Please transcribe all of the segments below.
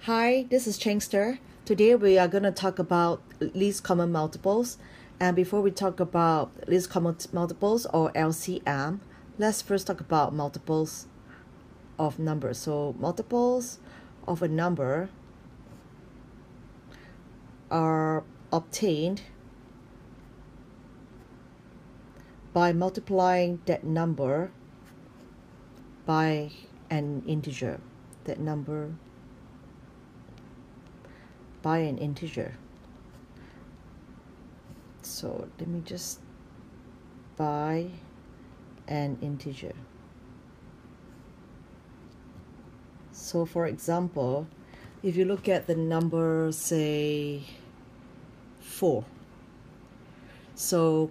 Hi, this is Changster. Today we are going to talk about least common multiples. And before we talk about least common multiples or LCM, let's first talk about multiples of numbers. So multiples of a number are obtained by multiplying that number by an integer. That number by an integer. So let me just by an integer. So for example, if you look at the number, say 4. So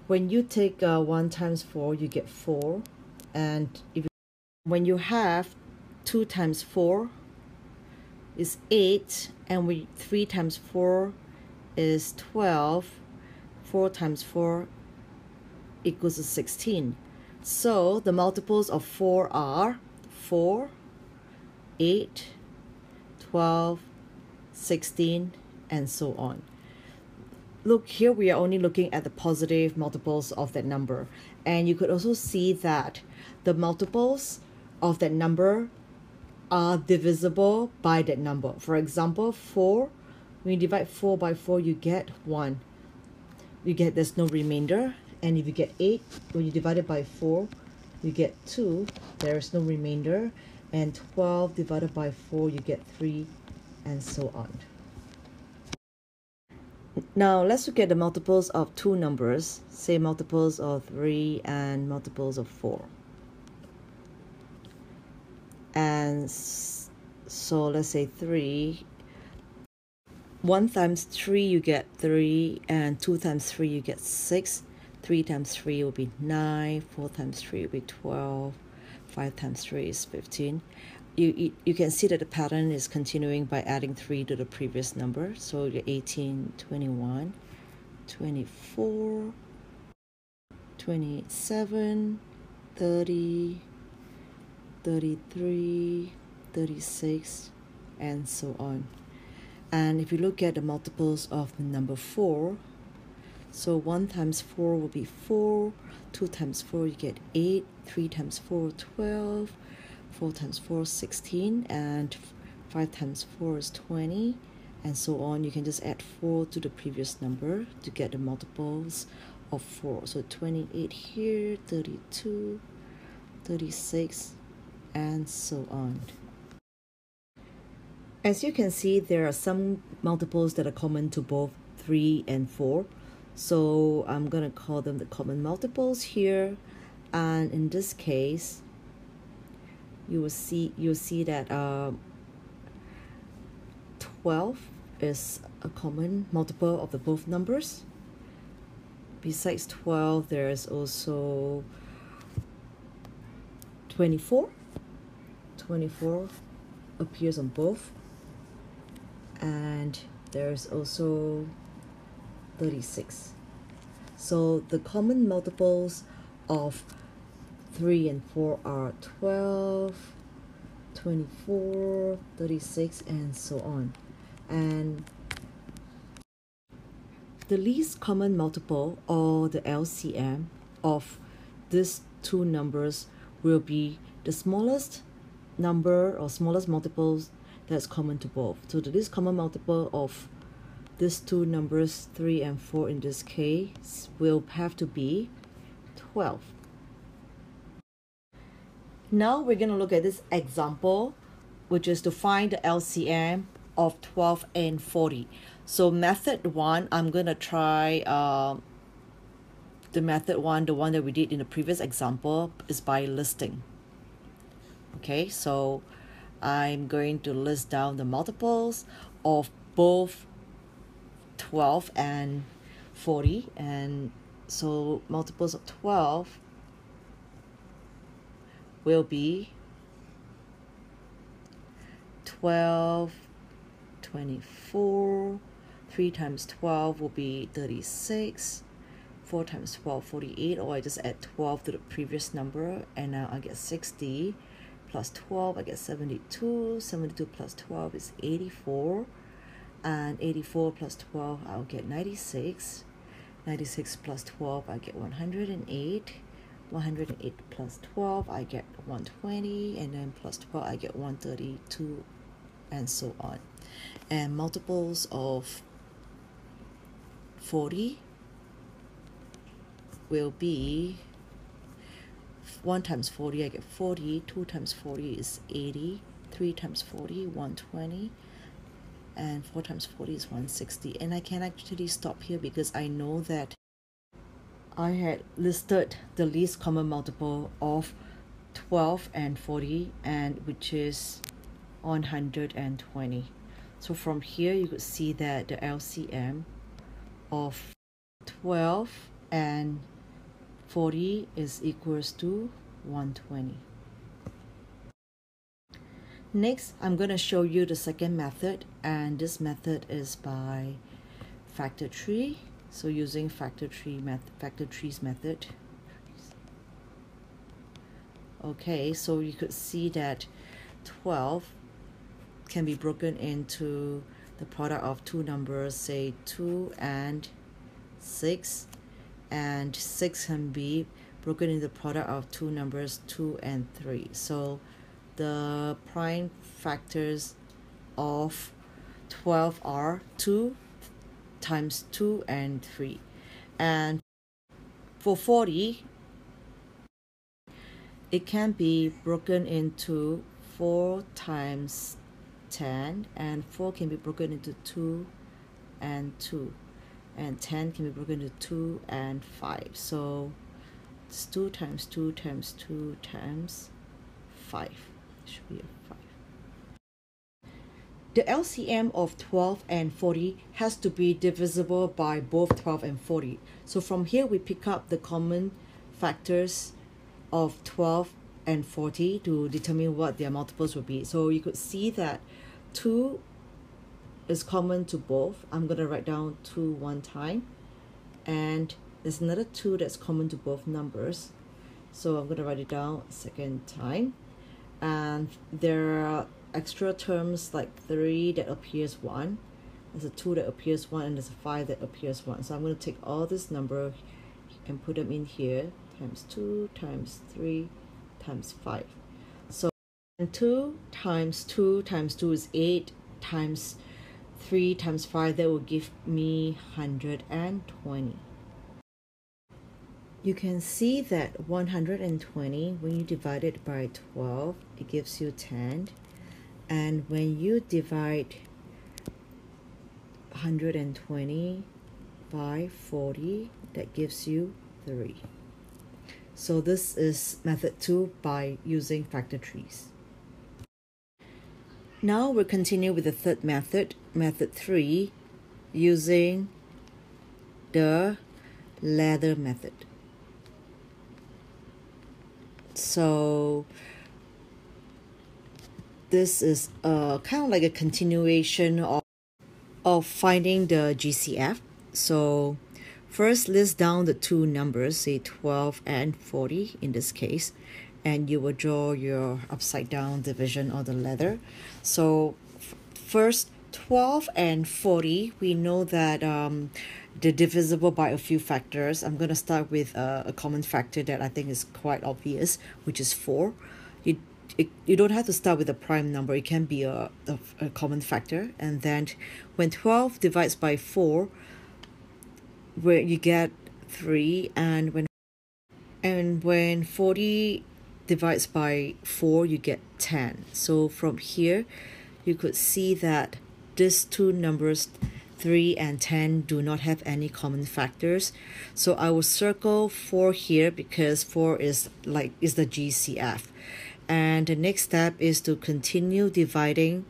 when you take 1 times 4, you get 4. And when you have 2 times 4 is 8, and 3 times 4 is 12. 4 times 4 equals to 16. So the multiples of 4 are 4, 8, 12, 16, and so on. Look, here we are only looking at the positive multiples of that number. And you could also see that the multiples of that number are divisible by that number. For example, 4, when you divide 4 by 4, you get 1. There's no remainder. And if you get 8, when you divide it by 4, you get 2. There is no remainder. And 12 divided by 4, you get 3, and so on. Now let's look at the multiples of two numbers, say multiples of 3 and multiples of 4. And so let's say 3. 1 times 3 you get 3, and 2 times 3 you get 6. 3 times 3 will be 9, 4 times 3 will be 12, 5 times 3 is 15. You can see that the pattern is continuing by adding 3 to the previous number. So you get 18, 21, 24, 27, 30, 33, 36, and so on. And if you look at the multiples of the number 4, so 1 times 4 will be 4, 2 times 4 you get 8, 3 times 4, 12, 4 times 4 is 16, and 5 times 4 is 20, and so on. You can just add 4 to the previous number to get the multiples of 4. So 28 here, 32, 36, and so on. As you can see, there are some multiples that are common to both 3 and 4. So I'm going to call them the common multiples here. And in this case, you'll see that 12 is a common multiple of the both numbers. Besides 12, there is also 24. 24 appears on both. And there's also 36. So the common multiples of 3 and 4 are 12, 24, 36, and so on. And the least common multiple, or the LCM, of these two numbers will be the smallest number or smallest multiples that's common to both. So the least common multiple of these two numbers, 3 and 4 in this case, will have to be 12. Now we're going to look at this example, which is to find the LCM of 12 and 40. So method 1, I'm going to try the method 1, the one that we did in the previous example, is by listing. Okay, so I'm going to list down the multiples of both 12 and 40. And so multiples of 12 will be 12, 24, 3 times 12 will be 36, 4 times 12, 48, or I just add 12 to the previous number, and now I get 60. plus 12, I get 72. 72 plus 12 is 84. And 84 plus 12, I'll get 96. 96 plus 12, I get 108. 108 plus 12, I get 120. And then plus 12, I get 132, and so on. And multiples of 40 will be 1 times 40, I get 40. 2 times 40 is 80. 3 times 40, 120. And 4 times 40 is 160. And I can actually stop here because I know that I had listed the least common multiple of 12 and 40, and which is 120. So from here you could see that the LCM of 12 and 40 is equals to 120. Next, I'm going to show you the second method, and this method is by factor tree. So using factor trees method. Okay, so you could see that 12 can be broken into the product of two numbers, say 2 and 6, and 6 can be broken into the product of two numbers 2 and 3. So the prime factors of 12 are 2 times 2 and 3. And for 40, it can be broken into 4 times 10, and 4 can be broken into 2 and 2, and 10 can be broken into 2 and 5. So it's 2 times 2 times 2 times 5. It should be a 5. The LCM of 12 and 40 has to be divisible by both 12 and 40. So from here we pick up the common factors of 12 and 40 to determine what their multiples will be. So you could see that 2 is common to both. I'm going to write down 2 one time, and there's another 2 that's common to both numbers. So I'm going to write it down a second time. And there are extra terms like 3 that appears 1, there's a 2 that appears 1, and there's a 5 that appears 1. So I'm going to take all this number and put them in here, times 2 times 3 times 5. So 2 times 2 times 2 is 8, times 3 times 5, that will give me 120. You can see that 120, when you divide it by 12, it gives you 10. And when you divide 120 by 40, that gives you 3. So this is method 2 by using factor trees. Now we'll continue with the third method, method 3, using the ladder method. So this is kind of like a continuation of finding the GCF. So first list down the two numbers, say 12 and 40 in this case, and you will draw your upside down division of the ladder. So first, 12 and 40, we know that they're divisible by a few factors. I'm going to start with a common factor that I think is quite obvious, which is 4. You don't have to start with a prime number. It can be a common factor. And then when 12 divides by 4, where you get 3, and when 40 divides by 4, you get 10. So from here, you could see that these two numbers, 3 and 10, do not have any common factors. So I will circle 4 here because 4 is the GCF. And the next step is to continue dividing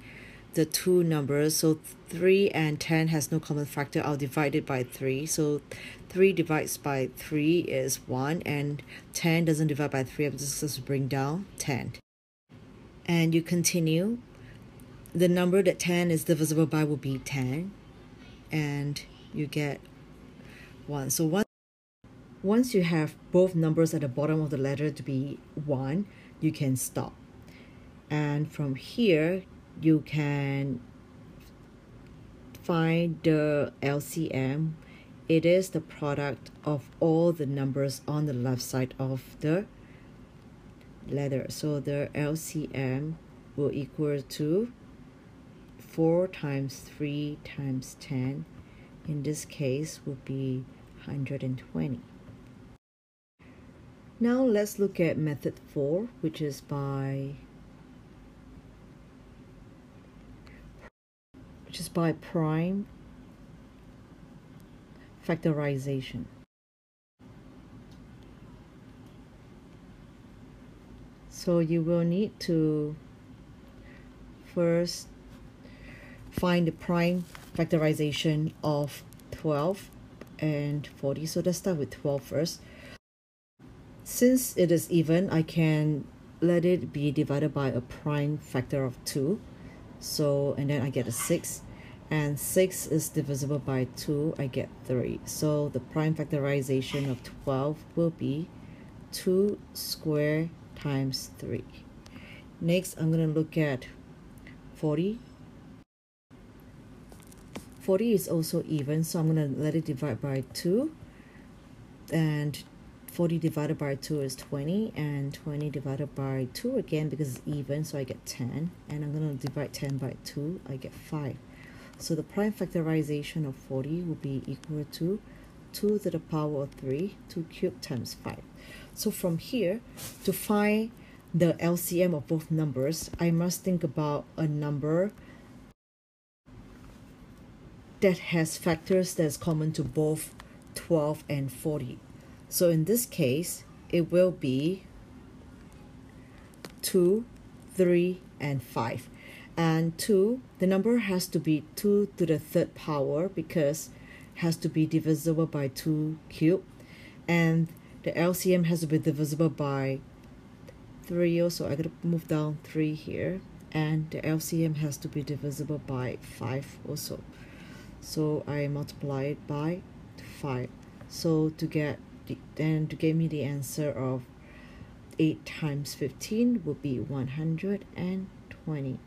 the two numbers. So 3 and 10 has no common factor. I'll divide it by 3. So 3 divides by 3 is 1, and 10 doesn't divide by 3. I'm just going to bring down 10. And you continue. The number that 10 is divisible by will be 10, and you get 1. So once you have both numbers at the bottom of the ladder to be 1, you can stop. And from here, you can find the LCM. It is the product of all the numbers on the left side of the letter. So the LCM will equal to 4 times 3 times 10. In this case, will be 120. Now let's look at method 4, which is by prime factorization. So you will need to first find the prime factorization of 12 and 40. So let's start with 12 first. Since it is even, I can let it be divided by a prime factor of 2. So, and then I get a 6. And 6 is divisible by 2, I get 3. So the prime factorization of 12 will be 2 squared times 3. Next, I'm going to look at 40. 40 is also even, so I'm going to let it divide by 2. And 40 divided by 2 is 20, and 20 divided by 2 again because it's even, so I get 10. And I'm going to divide 10 by 2, I get 5. So the prime factorization of 40 will be equal to 2 to the power of 3, 2 cubed times 5. So from here, to find the LCM of both numbers, I must think about a number that has factors that's common to both 12 and 40. So in this case, it will be 2, 3, and 5. And 2, the number has to be 2 to the third power because it has to be divisible by 2 cubed. And the LCM has to be divisible by 3 also. I gotta move down 3 here. And the LCM has to be divisible by 5 also. So I multiply it by 5. So to give me the answer of 8 times 15 would be 120.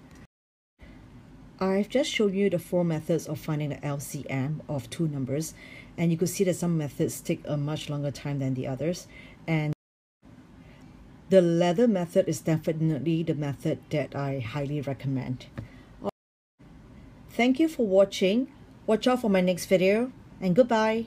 I've just shown you the 4 methods of finding the LCM of 2 numbers, and you could see that some methods take a much longer time than the others, and the ladder method is definitely the method that I highly recommend. Thank you for watching. Watch out for my next video, and goodbye.